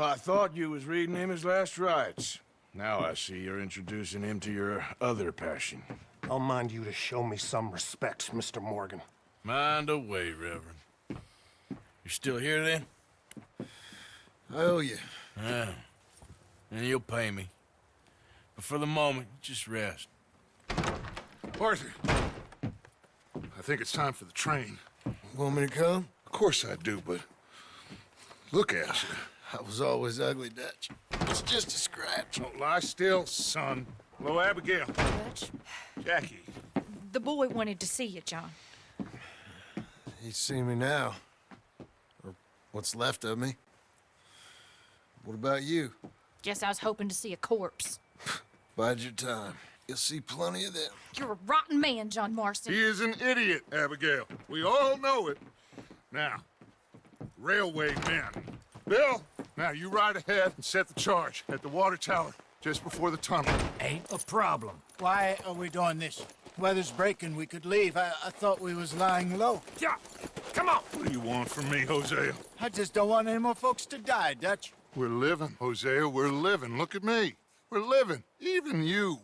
Well, I thought you was reading him his last rites. Now I see you're introducing him to your other passion. I'll mind you to show me some respect, Mr. Morgan. Mind away, Reverend. You still here, then? I owe you. Yeah. And you'll pay me. But for the moment, just rest. Arthur, I think it's time for the train. Want me to come? Of course I do, but look at you. I was always ugly, Dutch. It's just a scratch. Don't lie still, son. Hello, Abigail. Dutch, Jackie. the boy wanted to see you, John. He's seen me now. Or what's left of me. What about you? Guess I was hoping to see a corpse. Bide your time. You'll see plenty of them. You're a rotten man, John Marston. He is an idiot, Abigail. We all know it. Now, railway men. Bill, now you ride ahead and set the charge at the water tower just before the tunnel. Ain't a problem. Why are we doing this? Weather's breaking, we could leave. I thought we was lying low. Yeah, come on. What do you want from me, Hosea? I just don't want any more folks to die, Dutch. We're living, Hosea, we're living. Look at me. We're living, even you.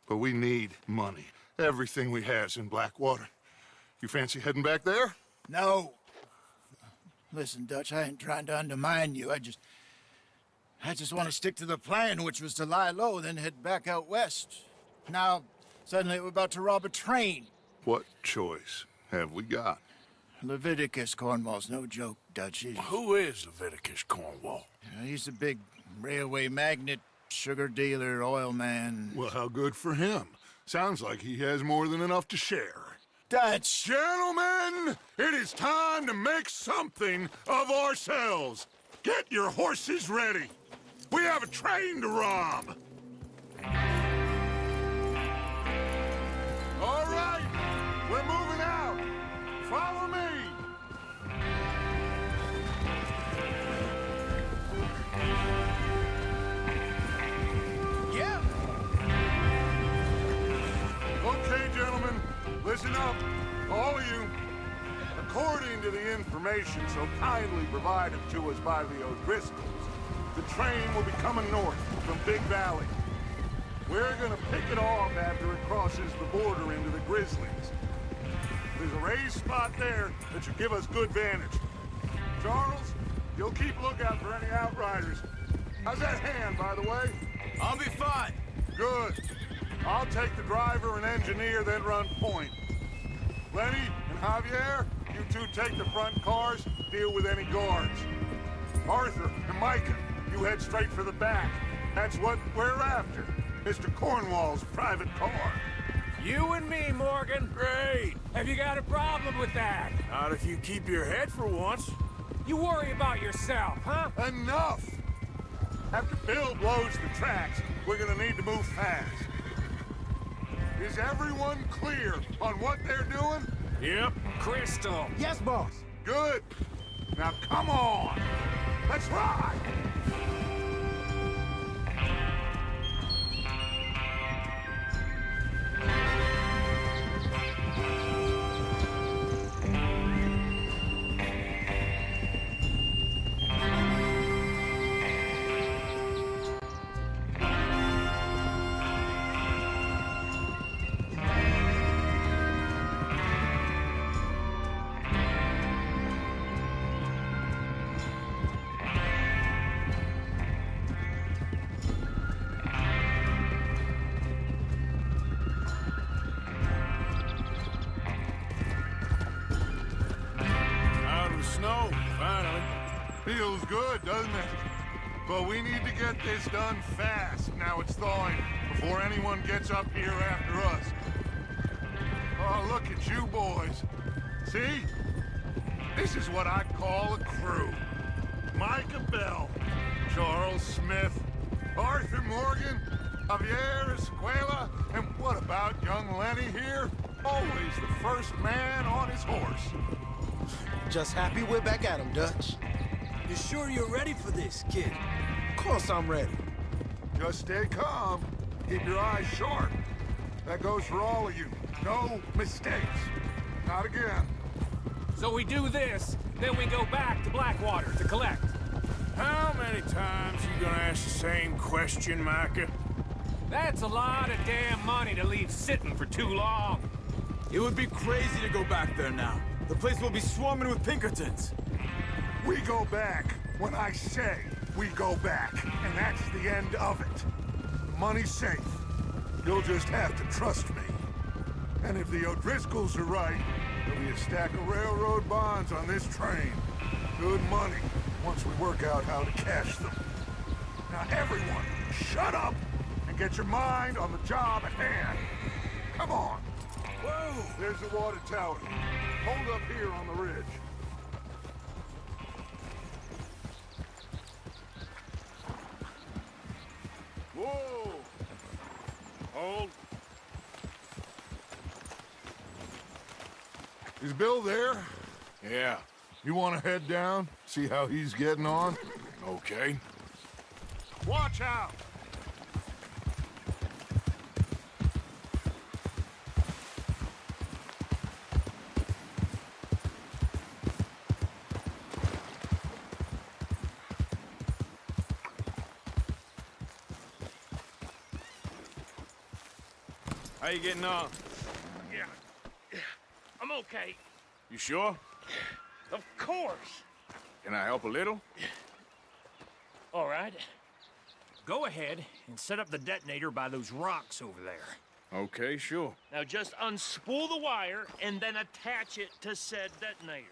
But we need money. Everything we has in Blackwater. You fancy heading back there? No. Listen, Dutch, I ain't trying to undermine you. I just want to stick to the plan, which was to lie low, then head back out west. Now, suddenly we're about to rob a train. What choice have we got? Leviticus Cornwall's no joke, Dutch. Who is Leviticus Cornwall? He's a big railway magnate, sugar dealer, oil man. Well, how good for him. Sounds like he has more than enough to share. Dutch! Gentlemen, it is time to make something of ourselves. Get your horses ready. We have a train to rob. All right, we're moving out. Follow me. Yeah! Okay, gentlemen, listen up, all of you. According to the information so kindly provided to us by the O'Driscolls, the train will be coming north from Big Valley. We're gonna pick it off after it crosses the border into the Grizzlies. There's a raised spot there that should give us good vantage. Charles, you'll keep lookout for any outriders. How's that hand, by the way? I'll be fine. Good. I'll take the driver and engineer, then run point. Lenny and Javier, you two take the front cars, deal with any guards. Arthur and Micah, you head straight for the back. That's what we're after. Mr. Cornwall's private car. You and me, Morgan. Great. Have you got a problem with that? Not if you keep your head for once. You worry about yourself, huh? Enough! After Bill blows the tracks, we're gonna need to move fast. Is everyone clear on what they're doing? Yep. Crystal. Yes, boss. Good. Now come on! Let's ride! Snow, finally. Feels good, doesn't it? But we need to get this done fast, now it's thawing, before anyone gets up here after us. Oh, look at you boys. See? This is what I call a crew. Micah Bell, Charles Smith, Arthur Morgan, Javier Escuela, and what about young Lenny here? Always the first man on his horse. Just happy we're back at him, Dutch. You sure you're ready for this, kid? Of course I'm ready. Just stay calm. Keep your eyes sharp. That goes for all of you. No mistakes. Not again. So we do this, then we go back to Blackwater to collect. How many times you gonna ask the same question, Micah? That's a lot of damn money to leave sitting for too long. It would be crazy to go back there now. The place will be swarming with Pinkertons. We go back when I say we go back, and that's the end of it. The money's safe. You'll just have to trust me. And if the O'Driscolls are right, there'll be a stack of railroad bonds on this train. Good money, once we work out how to cash them. Now everyone, shut up and get your mind on the job at hand. Come on. Whoa! There's the water tower. Hold up here on the ridge. Whoa! Hold. Is Bill there? Yeah, You want to head down? See how he's getting on? okay. Watch out! How you getting on? Yeah, I'm okay. You sure? Of course. Can I help a little? All right. Go ahead and set up the detonator by those rocks over there. Okay, sure. Now just unspool the wire and then attach it to said detonator.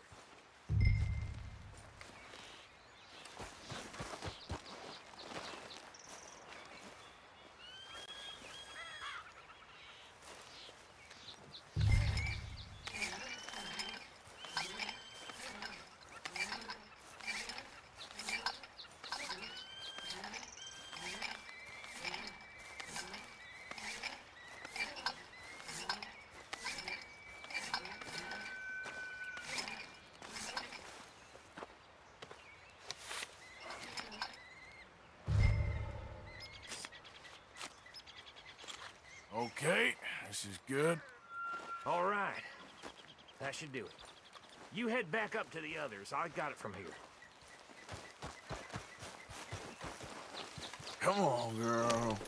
Okay, this is good. All right. That should do it. You head back up to the others. I got it from here. Come on, girl.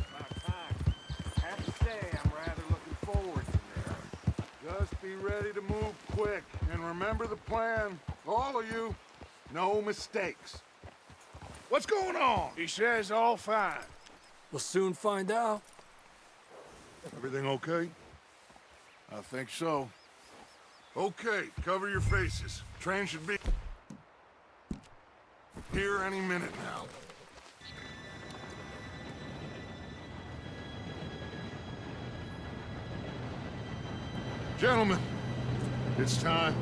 About time. Have to say, I'm rather looking forward to this. Just be ready to move quick, and remember the plan. All of you, no mistakes. What's going on? He says all fine. We'll soon find out. Everything okay? I think so. Okay, cover your faces. Train should be here any minute now. Gentlemen, it's time.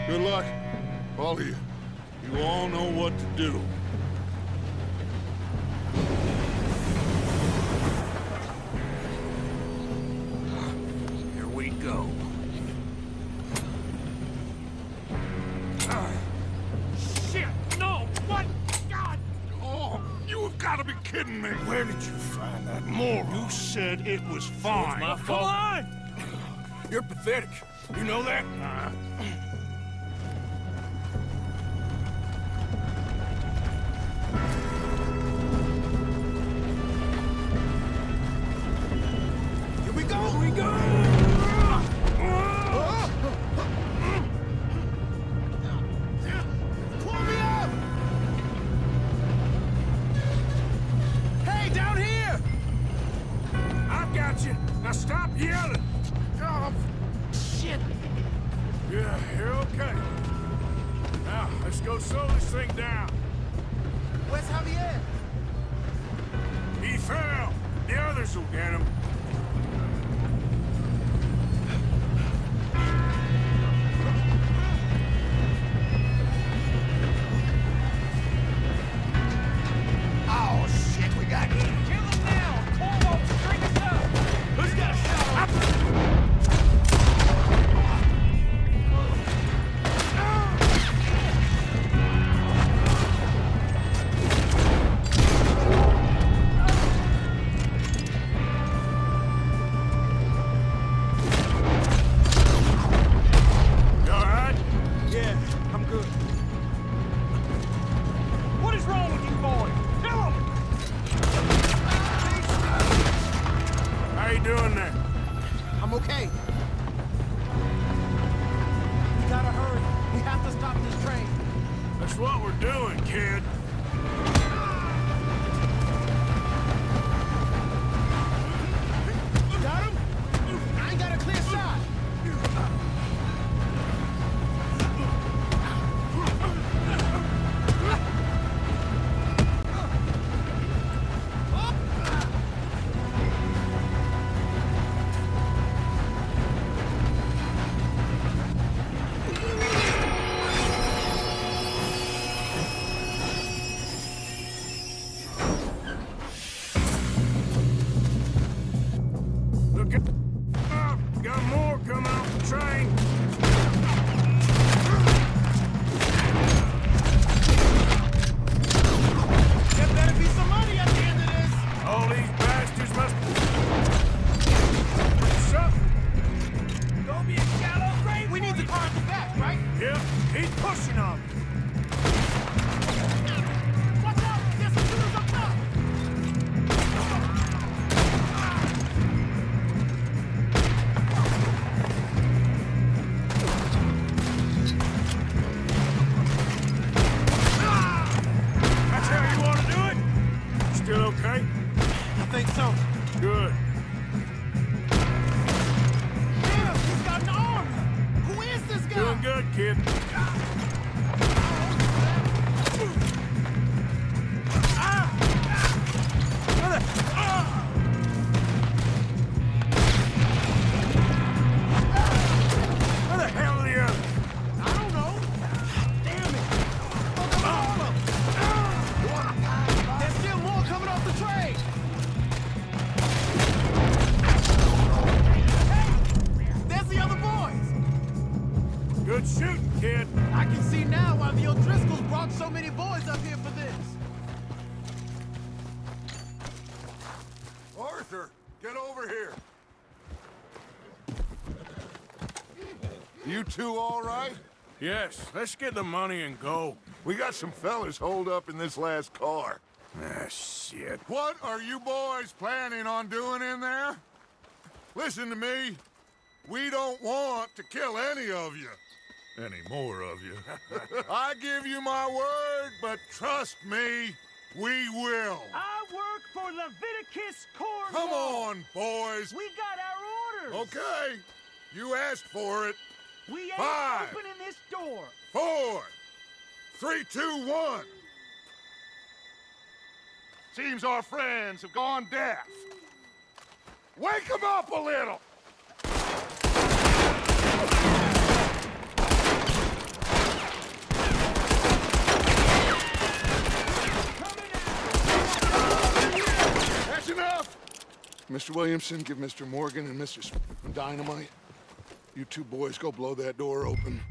Good luck, all of you. You all know what to do. Here we go. Shit! No! What? God! Oh, you have got to be kidding me. Where did you find that moron? You said it was fine. My fault. Come on! You're pathetic. You know that? Here we go! Here we go! Pull me up! Hey, down here! I've got you. Now stop yelling. Oh, Shit! yeah, you're okay. Now, let's go slow this thing down. Where's Javier? He fell. The others will get him. Oh, shit, we got hit. Kill him now! Cornwall, string us up! Who's got a shot? doing there? I'm okay. We gotta hurry. We have to stop this train. That's what we're doing, kid. Got him? I ain't got a clear shot. Look at... got more coming off the train. There better be some money at the end of this. All these bastards must... Something. Gonna be a shallow grave. We need the car at the back, right? Yep, keep pushing on. Watch out! There's some shooters up top. That's how you want to do it? Still okay? I think so. Good. Damn, he's got an arm. Who is this guy? Doing good, kid. Where the hell are the others? I don't know. Damn it. Fuck all of them. There's still more coming off the train. Hey, there's the other boys. Good shooting, kid. I can see now why the O'Driscolls brought so many boys up here for this. Arthur, get over here. You two all right? Yes, let's get the money and go. We got some fellas holed up in this last car. Ah, shit. What are you boys planning on doing in there? Listen to me. We don't want to kill any of you. Any more of you. I give you my word, but trust me, we will. I work for Leviticus Cornwall. Come on, boys. We got our orders. Okay. You asked for it. We ain't 5, opening this door. 4, 3, 2, 1. Seems our friends have gone deaf. Wake them up a little. That's enough. Mr. Williamson, give Mr. Morgan and Mr. Dynamite. You two boys go blow that door open.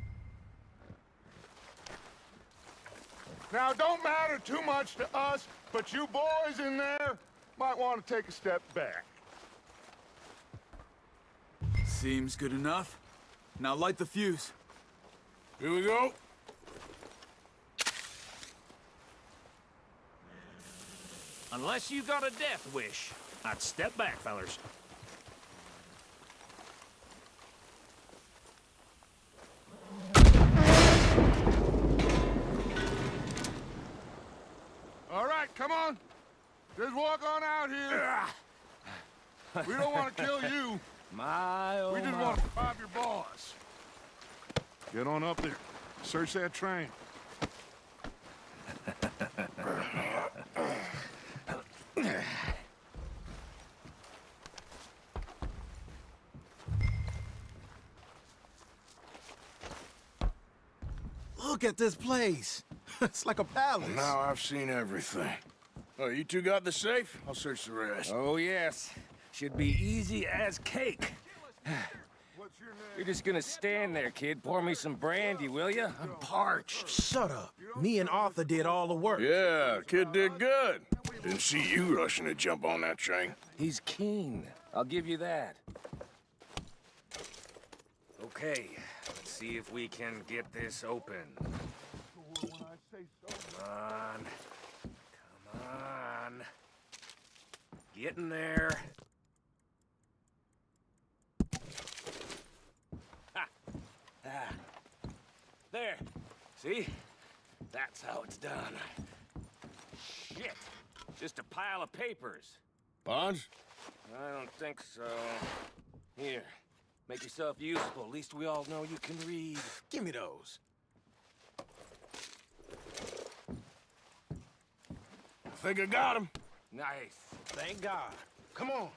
Now, don't matter too much to us, but you boys in there might want to take a step back. Seems good enough. Now light the fuse. Here we go. Unless you got a death wish, I'd step back, fellers. All right, come on. Just walk on out here. We don't want to kill you. My, oh We just my. want to rob your boss. Get on up there. Search that train. Look at this place. It's like a palace. Now I've seen everything. Oh, you two got the safe? I'll search the rest. Oh, yes. Should be easy as cake. What's your name? You're just gonna stand there, kid. Pour me some brandy, will you? I'm parched. Shut up. Me and Arthur did all the work. Yeah, kid did good. Didn't see you rushing to jump on that train. He's keen. I'll give you that. Okay, let's see if we can get this open. Come on. Come on. Get in there. See? That's how it's done. Shit. Just a pile of papers. Bonds? I don't think so. Here. Make yourself useful. At least we all know you can read. Give me those. I think I got him. Nice. Thank God. Come on.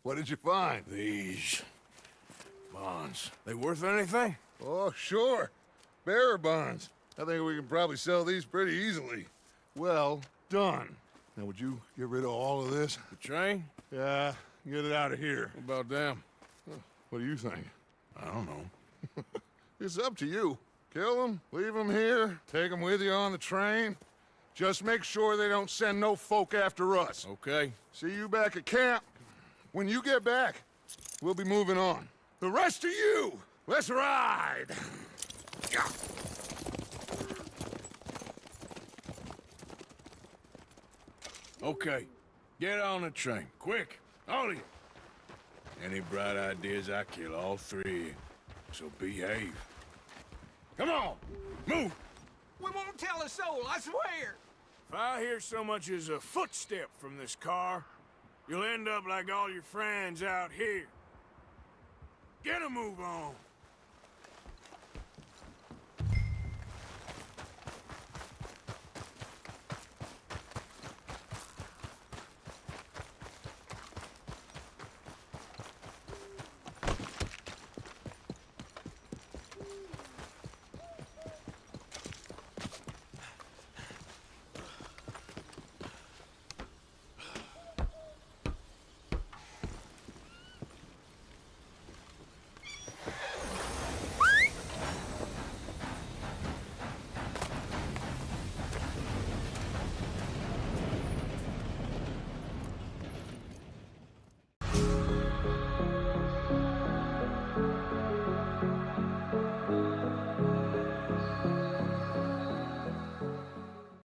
What did you find? These bonds. They worth anything? Oh, sure. Bearer bonds. I think we can probably sell these pretty easily. Well done. Now, would you get rid of all of this? The train? Yeah, get it out of here. What about them? What do you think? I don't know. It's up to you. Kill them, leave them here, take them with you on the train. Just make sure they don't send no folk after us. Okay. See you back at camp. When you get back, we'll be moving on. The rest of you, let's ride! Yeah. Okay. Get on the train. Quick. All of you. Any bright ideas, I kill all three of you. So behave. Come on! Move! We won't tell a soul, I swear! If I hear so much as a footstep from this car, you'll end up like all your friends out here. Get a move on.